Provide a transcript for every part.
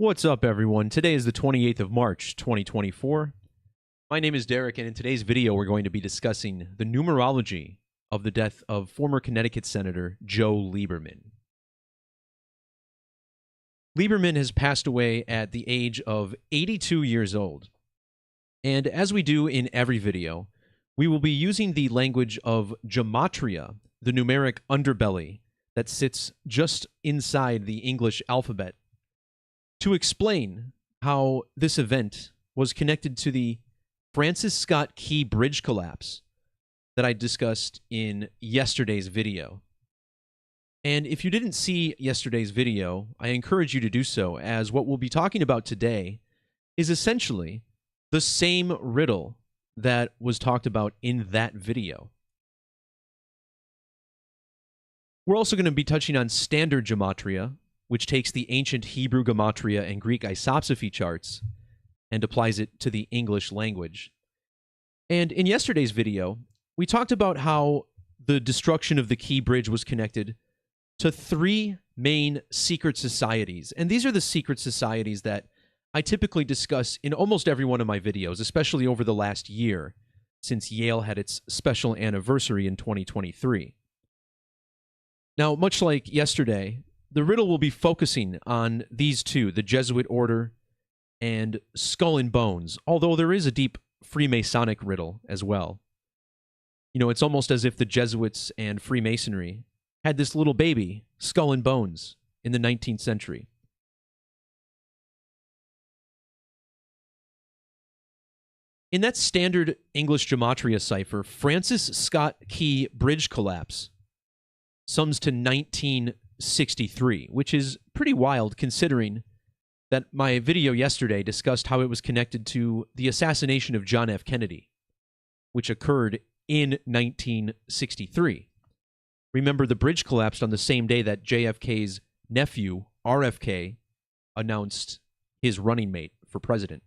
What's up, everyone? Today is the 28th of March, 2024. My name is Derek, and in today's video, we're going to be discussing the numerology of the death of former Connecticut Senator Joe Lieberman. Lieberman has passed away at the age of 82 years old. And as we do in every video, we will be using the language of Gematria, the numeric underbelly that sits just inside the English alphabet, to explain how this event was connected to the Francis Scott Key Bridge collapse that I discussed in yesterday's video. And if you didn't see yesterday's video, I encourage you to do so, as what we'll be talking about today is essentially the same riddle that was talked about in that video. We're also going to be touching on standard gematria, which takes the ancient Hebrew gematria and Greek isopsephy charts and applies it to the English language. And in yesterday's video, we talked about how the destruction of the Key Bridge was connected to three main secret societies. And these are the secret societies that I typically discuss in almost every one of my videos, especially over the last year, since Yale had its special anniversary in 2023. Now, much like yesterday, the riddle will be focusing on these two, the Jesuit order and Skull and Bones, although there is a deep Freemasonic riddle as well. You know, it's almost as if the Jesuits and Freemasonry had this little baby, Skull and Bones, in the 19th century. In that standard English gematria cipher, Francis Scott Key Bridge collapse sums to 1963, which is pretty wild considering that my video yesterday discussed how it was connected to the assassination of John F. Kennedy, which occurred in 1963. Remember, the bridge collapsed on the same day that JFK's nephew, RFK, announced his running mate for president.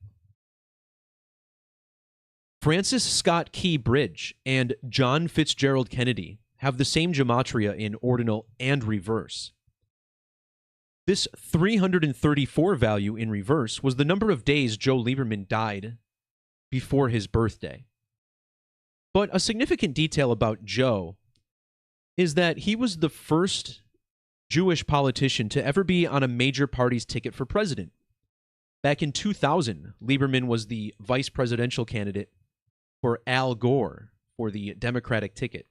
Francis Scott Key Bridge and John Fitzgerald Kennedy have the same gematria in ordinal and reverse. This 334 value in reverse was the number of days Joe Lieberman died before his birthday. But a significant detail about Joe is that he was the first Jewish politician to ever be on a major party's ticket for president. Back in 2000, Lieberman was the vice presidential candidate for Al Gore for the Democratic ticket.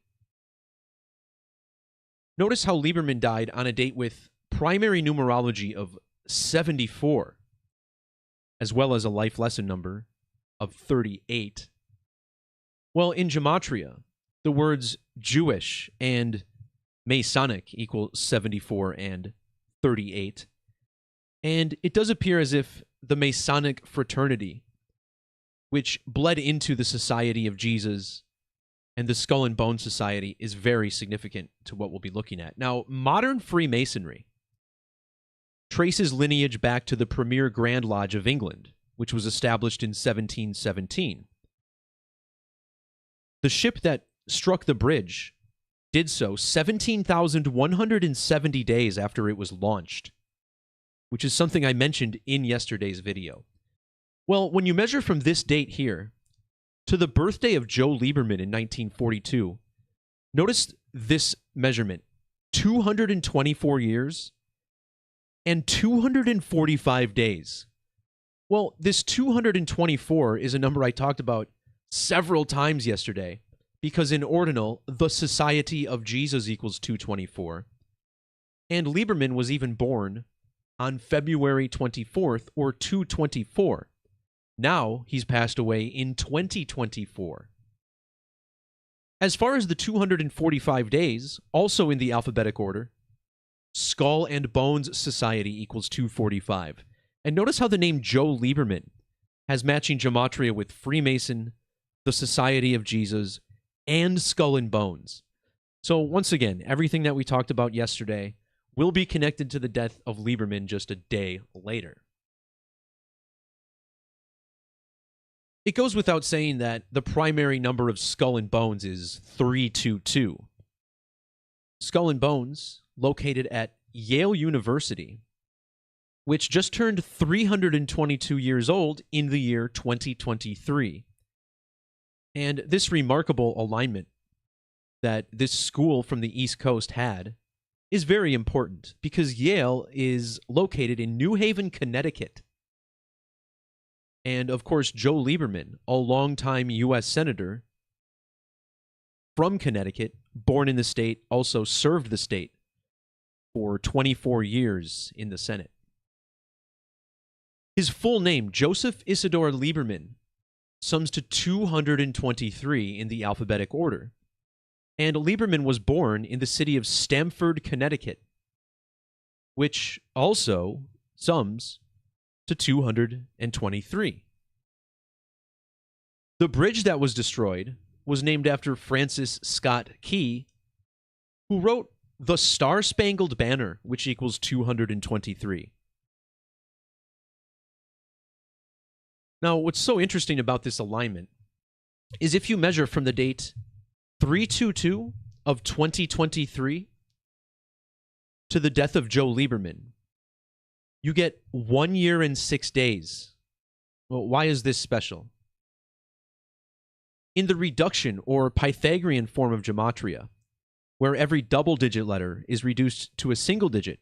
Notice how Lieberman died on a date with primary numerology of 74, as well as a life lesson number of 38. Well, in Gematria, the words Jewish and Masonic equal 74 and 38. And it does appear as if the Masonic fraternity, which bled into the Society of Jesus and the Skull and Bone Society, is very significant to what we'll be looking at. Now, modern Freemasonry traces lineage back to the premier Grand Lodge of England, which was established in 1717. The ship that struck the bridge did so 17,170 days after it was launched, which is something I mentioned in yesterday's video. Well, when you measure from this date here to the birthday of Joe Lieberman in 1942, notice this measurement: 224 years and 245 days. Well, this 224 is a number I talked about several times yesterday, because in ordinal, the Society of Jesus equals 224, and Lieberman was even born on February 24th, or 224. Now he's passed away in 2024. As far as the 245 days, also in the alphabetic order, Skull and Bones Society equals 245. And notice how the name Joe Lieberman has matching gematria with Freemason, the Society of Jesus, and Skull and Bones. So once again, everything that we talked about yesterday will be connected to the death of Lieberman just a day later. It goes without saying that the primary number of Skull and Bones is 322. Skull and Bones, located at Yale University, which just turned 322 years old in the year 2023. And this remarkable alignment that this school from the East Coast had is very important because Yale is located in New Haven, Connecticut. And of course, Joe Lieberman, a longtime U.S. Senator from Connecticut, born in the state, also served the state for 24 years in the Senate. His full name, Joseph Isidore Lieberman, sums to 223 in the alphabetic order. And Lieberman was born in the city of Stamford, Connecticut, which also sums to 223. The bridge that was destroyed was named after Francis Scott Key, who wrote The Star-Spangled Banner, which equals 223. Now, what's so interesting about this alignment is if you measure from the date 3/22 of 2023 to the death of Joe Lieberman, you get 1 year and 6 days. Well, why is this special? In the reduction or Pythagorean form of Gematria, where every double-digit letter is reduced to a single digit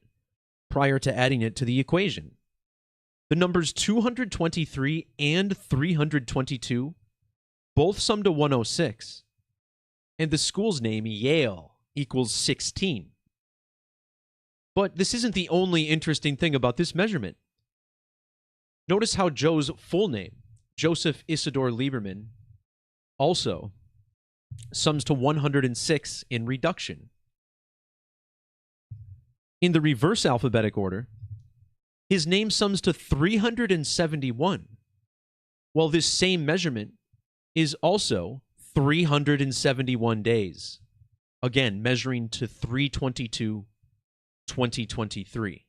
prior to adding it to the equation, the numbers 223 and 322 both sum to 106, and the school's name, Yale, equals 16. But this isn't the only interesting thing about this measurement. Notice how Joe's full name, Joseph Isidore Lieberman, also sums to 106 in reduction. In the reverse alphabetic order, his name sums to 371, while this same measurement is also 371 days, again measuring to 3/22/2023.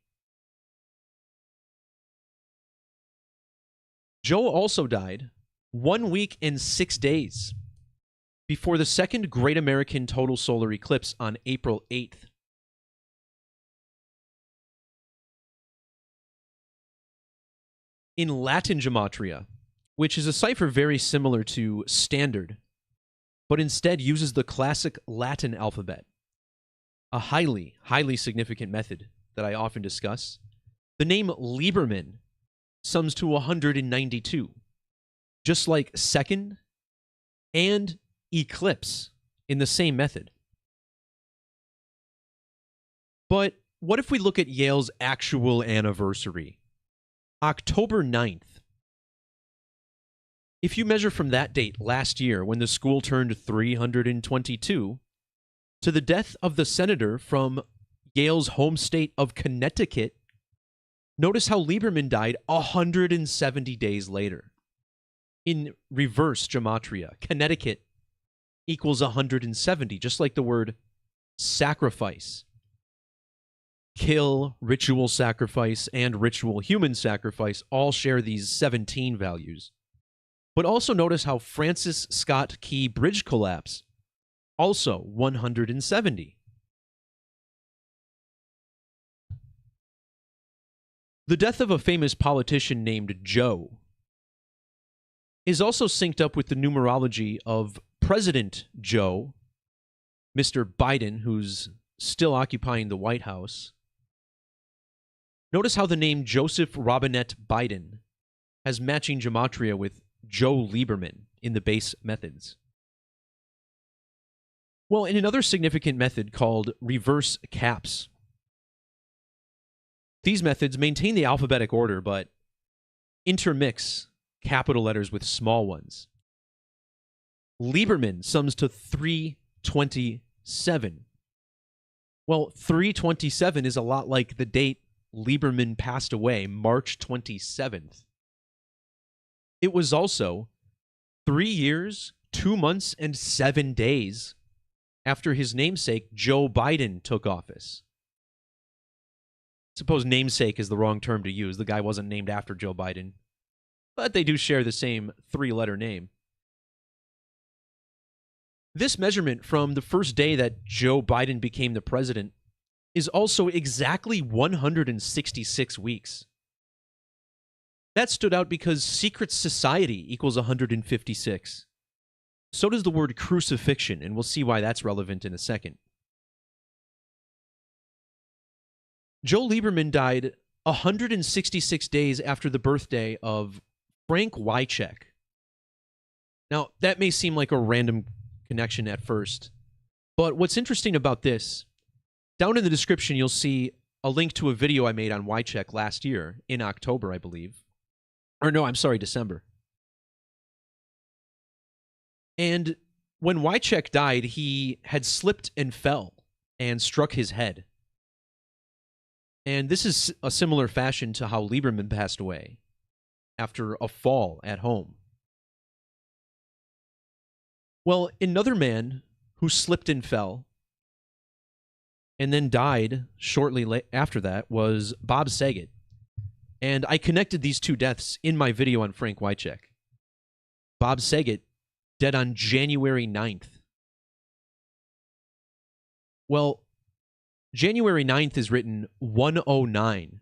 Joe also died 1 week and 6 days before the second Great American Total Solar Eclipse on April 8th. In Latin Gematria, which is a cipher very similar to Standard, but instead uses the classic Latin alphabet, a highly, highly significant method that I often discuss, the name Lieberman sums to 192, just like second and eclipse in the same method. But what if we look at Yale's actual anniversary? October 9th. If you measure from that date last year when the school turned 322 to the death of the senator from Yale's home state of Connecticut, notice how Lieberman died 170 days later. In reverse Gematria, Connecticut equals 170, just like the word sacrifice. Kill, ritual sacrifice, and ritual human sacrifice all share these 17 values. But also notice how Francis Scott Key bridge collapse, also 170. The death of a famous politician named Joe is also synced up with the numerology of President Joe, Mr. Biden, who's still occupying the White House. Notice how the name Joseph Robinette Biden has matching gematria with Joe Lieberman in the base methods. Well, in another significant method called reverse caps, these methods maintain the alphabetic order but intermix capital letters with small ones. Lieberman sums to 327. Well, 327 is a lot like the date Lieberman passed away, March 27th. It was also 3 years, 2 months, and 7 days after his namesake, Joe Biden, took office. I suppose namesake is the wrong term to use. The guy wasn't named after Joe Biden, but they do share the same 3-letter name. This measurement from the first day that Joe Biden became the president is also exactly 166 weeks. That stood out because secret society equals 156. So does the word crucifixion, and we'll see why that's relevant in a second. Joe Lieberman died 166 days after the birthday of Frank Wycheck. Now, that may seem like a random connection at first, but what's interesting about this, down in the description, you'll see a link to a video I made on Wycheck last year, in October, I believe. Or no, I'm sorry, December. And when Wycheck died, he had slipped and fell and struck his head. And this is a similar fashion to how Lieberman passed away after a fall at home. Well, another man who slipped and fell and then died shortly after that was Bob Saget. And I connected these two deaths in my video on Frank Wycheck. Bob Saget, dead on January 9th. Well, January 9th is written 109.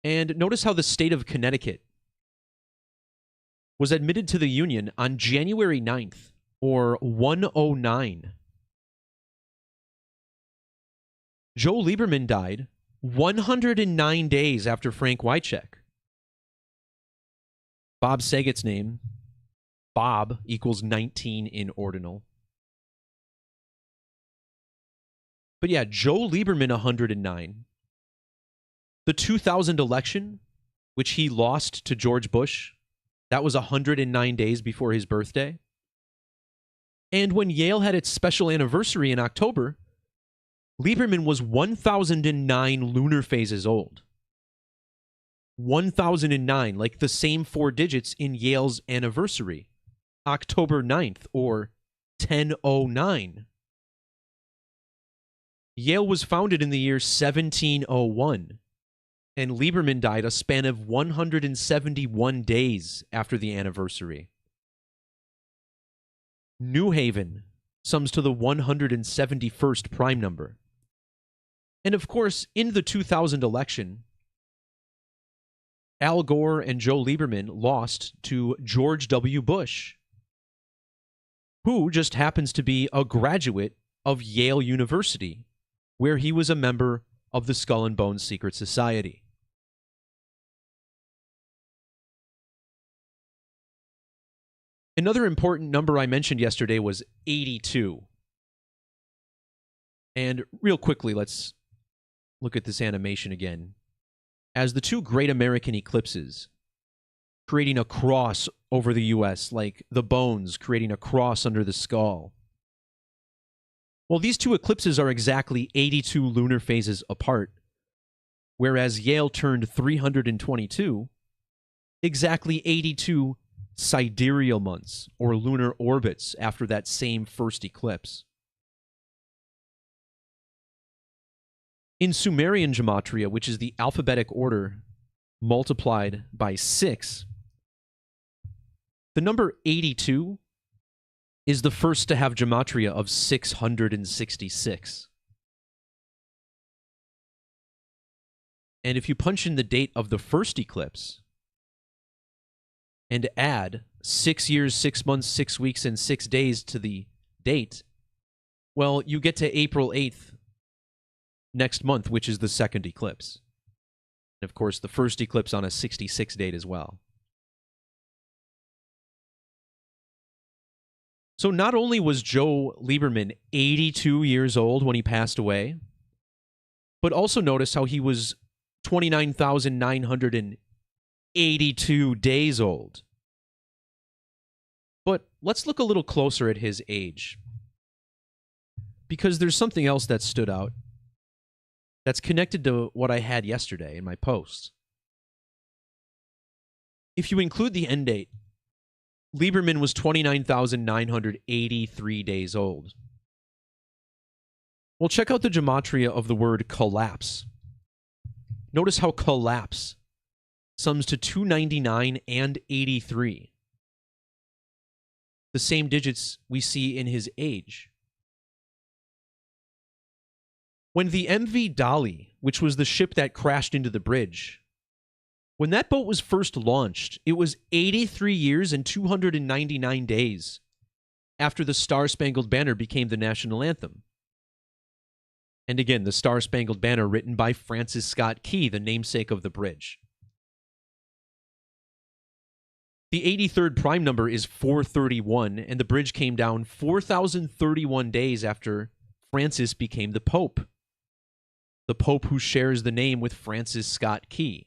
And notice how the state of Connecticut was admitted to the Union on January 9th, or 109. Joe Lieberman died 109 days after Frank Wycheck. Bob Saget's name, Bob, equals 19 in ordinal. But yeah, Joe Lieberman, 109. The 2000 election, which he lost to George Bush, that was 109 days before his birthday. And when Yale had its special anniversary in October, Lieberman was 1009 lunar phases old. 1009, like the same 4 digits in Yale's anniversary, October 9th, or 1009. Yale was founded in the year 1701, and Lieberman died a span of 171 days after the anniversary. New Haven sums to the 171st prime number. And of course, in the 2000 election, Al Gore and Joe Lieberman lost to George W. Bush, who just happens to be a graduate of Yale University, where he was a member of the Skull and Bones Secret Society. Another important number I mentioned yesterday was 82. And real quickly, let's look at this animation again. As the two great American eclipses, creating a cross over the U.S., like the bones creating a cross under the skull. Well, these two eclipses are exactly 82 lunar phases apart, whereas Yale turned 322, exactly 82 sidereal months, or lunar orbits, after that same first eclipse. In Sumerian Gematria, which is the alphabetic order multiplied by 6, the number 82 is the first to have Gematria of 666. And if you punch in the date of the first eclipse and add 6 years, 6 months, 6 weeks, and 6 days to the date, well, you get to April 8th next month, which is the second eclipse. And of course, the first eclipse on a 66 date as well. So not only was Joe Lieberman 82 years old when he passed away, but also notice how he was 29,982 days old. But let's look a little closer at his age, because there's something else that stood out that's connected to what I had yesterday in my post. If you include the end date, Lieberman was 29,983 days old. Well, check out the gematria of the word collapse. Notice how collapse sums to 299 and 83. The same digits we see in his age. When the MV Dolly, which was the ship that crashed into the bridge, When that boat was first launched, it was 83 years and 299 days after the Star-Spangled Banner became the national anthem. And again, the Star-Spangled Banner written by Francis Scott Key, the namesake of the bridge. The 83rd prime number is 431, and the bridge came down 4,031 days after Francis became the Pope. The Pope who shares the name with Francis Scott Key.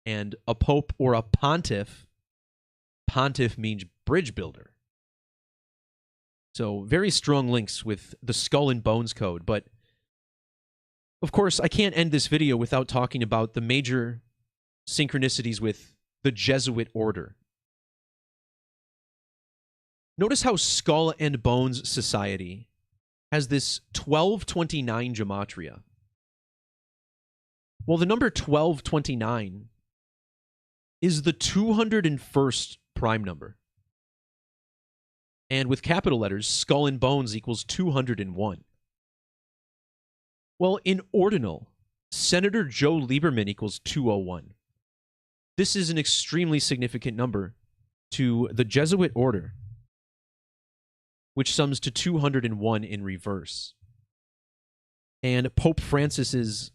And a pope or a pontiff means bridge builder. So very strong links with the Skull and Bones Code. But of course, I can't end this video without talking about the major synchronicities with the Jesuit order. Notice how Skull and Bones Society has this 1229 gematria. Well, the number 1229 is the 201st prime number. And with capital letters, Skull and Bones equals 201. Well, in ordinal, Senator Joe Lieberman equals 201. This is an extremely significant number to the Jesuit order, which sums to 201 in reverse. And Pope Francis's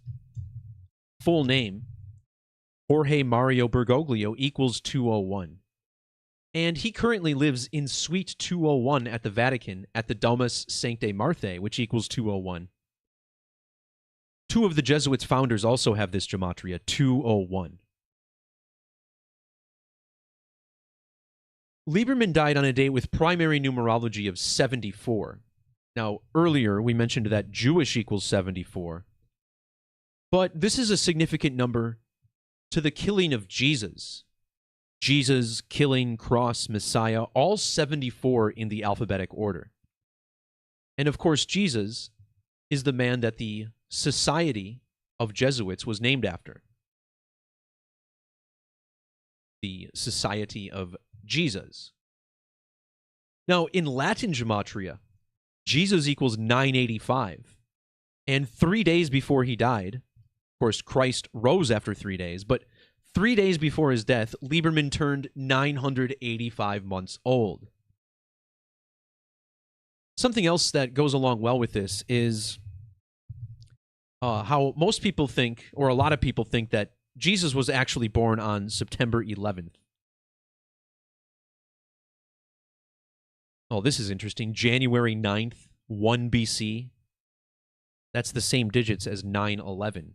full name, Jorge Mario Bergoglio, equals 201. And he currently lives in Suite 201 at the Vatican at the Domus Sanctae Marthae, which equals 201. Two of the Jesuits' founders also have this gematria, 201. Lieberman died on a date with primary numerology of 74. Now, earlier we mentioned that Jewish equals 74. But this is a significant number to the killing of Jesus. Jesus, killing, cross, Messiah, all 74 in the alphabetic order. And of course, Jesus is the man that the Society of Jesuits was named after. The Society of Jesus. Now, in Latin gematria, Jesus equals 985. And 3 days before he died, of course, Christ rose after 3 days, but 3 days before his death, Lieberman turned 985 months old. Something else that goes along well with this is how most people think, or a lot of people think, that Jesus was actually born on September 11th. Oh, this is interesting. January 9th, 1 BC. That's the same digits as 9/11.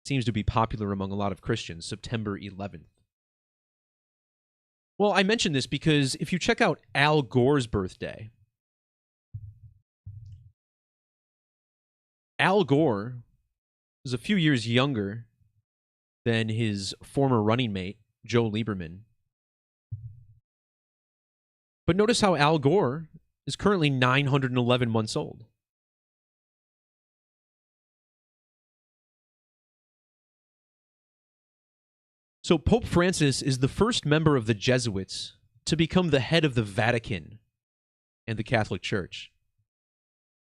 Seems to be popular among a lot of Christians, September 11th. Well, I mention this because if you check out Al Gore's birthday, Al Gore is a few years younger than his former running mate, Joe Lieberman. But notice how Al Gore is currently 911 months old. So Pope Francis is the first member of the Jesuits to become the head of the Vatican and the Catholic Church.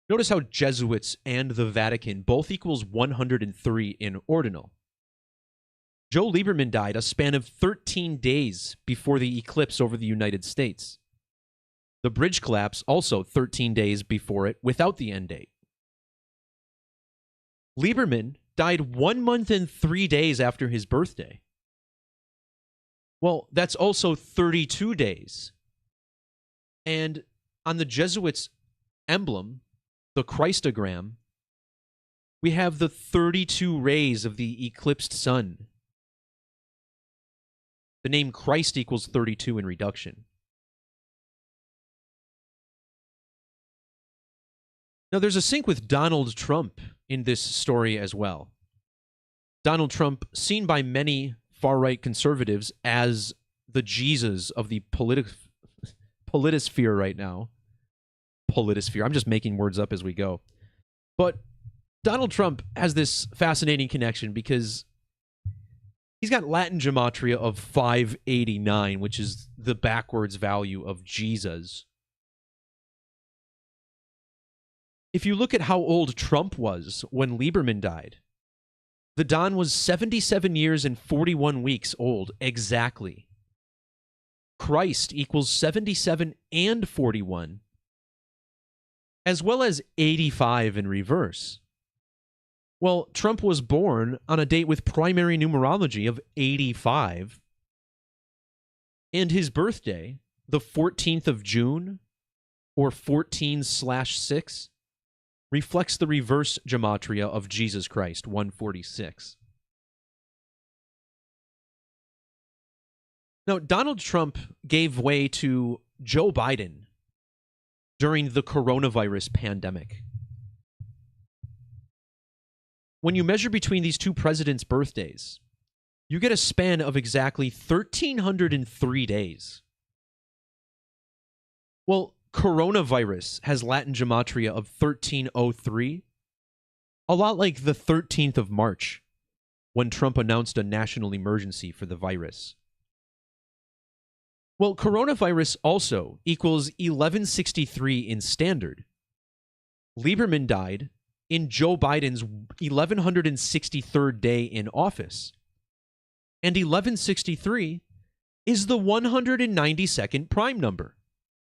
Notice how Jesuits and the Vatican both equals 103 in ordinal. Joe Lieberman died a span of 13 days before the eclipse over the United States. The bridge collapse also 13 days before it without the end date. Lieberman died 1 month and 3 days after his birthday. Well, that's also 32 days. And on the Jesuits' emblem, the Christogram, we have the 32 rays of the eclipsed sun. The name Christ equals 32 in reduction. Now, there's a sync with Donald Trump in this story as well. Donald Trump, seen by many far-right conservatives as the Jesus of the politosphere right now. Politosphere. I'm just making words up as we go. But Donald Trump has this fascinating connection because he's got Latin gematria of 589, which is the backwards value of Jesus. If you look at how old Trump was when Lieberman died, The Don was 77 years and 41 weeks old exactly. Christ equals 77 and 41, as well as 85 in reverse. Well, Trump was born on a date with primary numerology of 85, and his birthday, the 14th of June, or 14/6, reflects the reverse gematria of Jesus Christ, 146. Now, Donald Trump gave way to Joe Biden during the coronavirus pandemic. When you measure between these two presidents' birthdays, you get a span of exactly 1,303 days. Well, coronavirus has Latin gematria of 1303, a lot like the 13th of March, when Trump announced a national emergency for the virus. Well, coronavirus also equals 1163 in standard. Lieberman died in Joe Biden's 1163rd day in office. And 1163 is the 192nd prime number.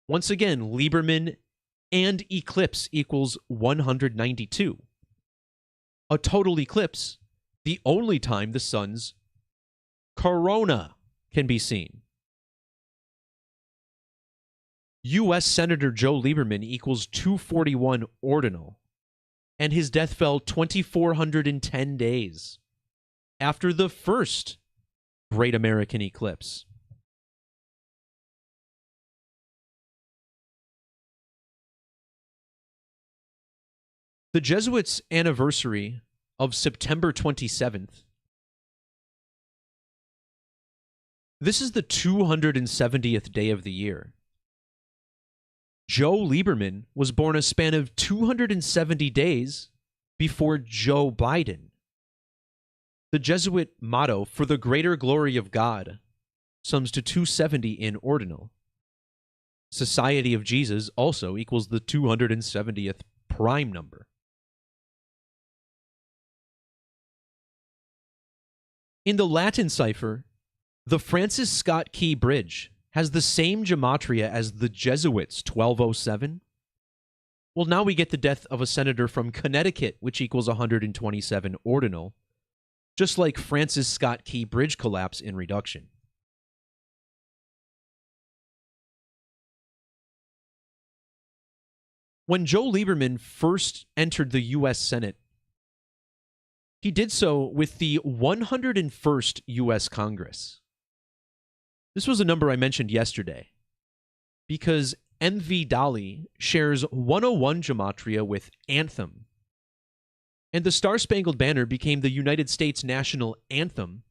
Once again, Lieberman and eclipse equals 192. A total eclipse, the only time the sun's corona can be seen. U.S. Senator Joe Lieberman equals 241 ordinal, and his death fell 2,410 days after the first Great American Eclipse. The Jesuits' anniversary of September 27th. This is the 270th day of the year. Joe Lieberman was born a span of 270 days before Joe Biden. The Jesuit motto, "For the greater glory of God," sums to 270 in ordinal. Society of Jesus also equals the 270th prime number. In the Latin cipher, the Francis Scott Key Bridge has the same gematria as the Jesuits, 1207. Well, now we get the death of a senator from Connecticut, which equals 127 ordinal, just like Francis Scott Key Bridge collapse in reduction. When Joe Lieberman first entered the U.S. Senate, he did so with the 101st U.S. Congress. This was a number I mentioned yesterday because M.V. Dolly shares 101 gematria with Anthem, and the Star-Spangled Banner became the United States national anthem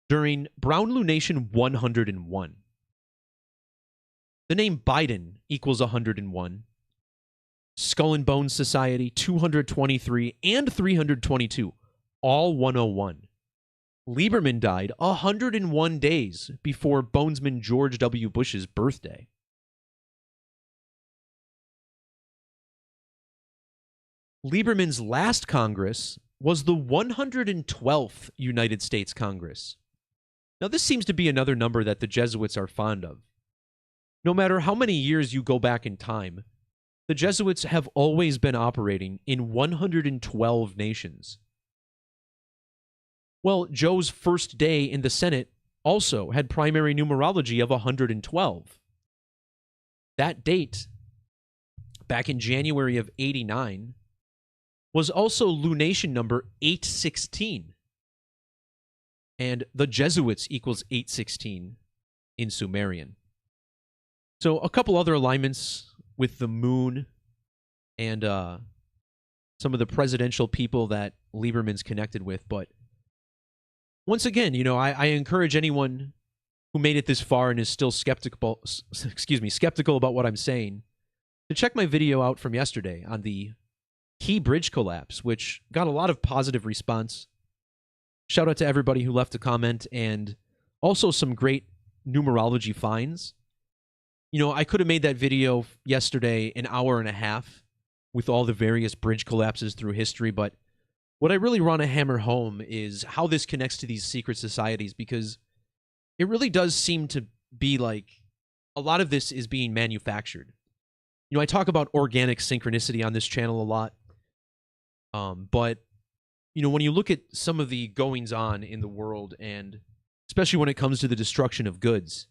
during Brown Lunation 101. The name Biden equals 101. Skull and Bones Society 223 and 322, all 101. Lieberman died 101 days before Bonesman George W. Bush's birthday. Lieberman's last Congress was the 112th United States Congress. Now, this seems to be another number that the Jesuits are fond of. No matter how many years you go back in time, the Jesuits have always been operating in 112 nations. Well, Joe's first day in the Senate also had primary numerology of 112. That date, back in January of 89, was also lunation number 816. And the Jesuits equals 816 in Sumerian. So a couple other alignments with the moon and some of the presidential people that Lieberman's connected with, but once again, I encourage anyone who made it this far and is still skeptical about what I'm saying to check my video out from yesterday on the Key Bridge collapse, which got a lot of positive response. Shout out to everybody who left a comment and also some great numerology finds. I could have made that video yesterday an hour and a half with all the various bridge collapses through history, but what I really want to hammer home is how this connects to these secret societies, because it really does seem to be like a lot of this is being manufactured. You know, I talk about organic synchronicity on this channel a lot, but you know, when you look at some of the goings on in the world, and especially when it comes to the destruction of goods,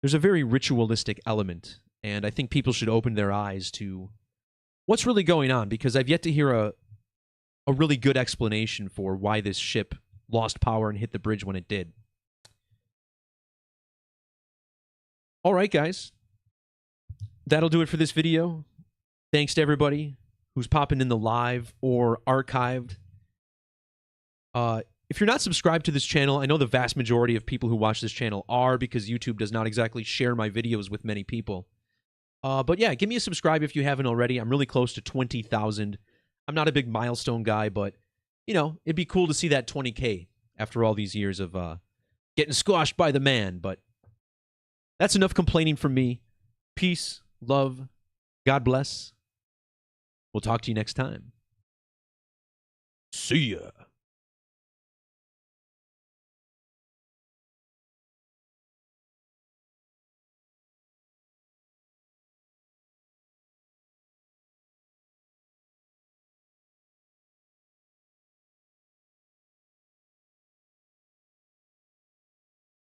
there's a very ritualistic element, and I think people should open their eyes to what's really going on, because I've yet to hear a really good explanation for why this ship lost power and hit the bridge when it did. All right, guys. That'll do it for this video. Thanks to everybody who's popping in the live or archived. If you're not subscribed to this channel, I know the vast majority of people who watch this channel are, because YouTube does not exactly share my videos with many people. But yeah, give me a subscribe if you haven't already. I'm really close to 20,000. I'm not a big milestone guy, but, you know, it'd be cool to see that 20K after all these years of getting squashed by the man. But that's enough complaining from me. Peace, love, God bless. We'll talk to you next time. See ya.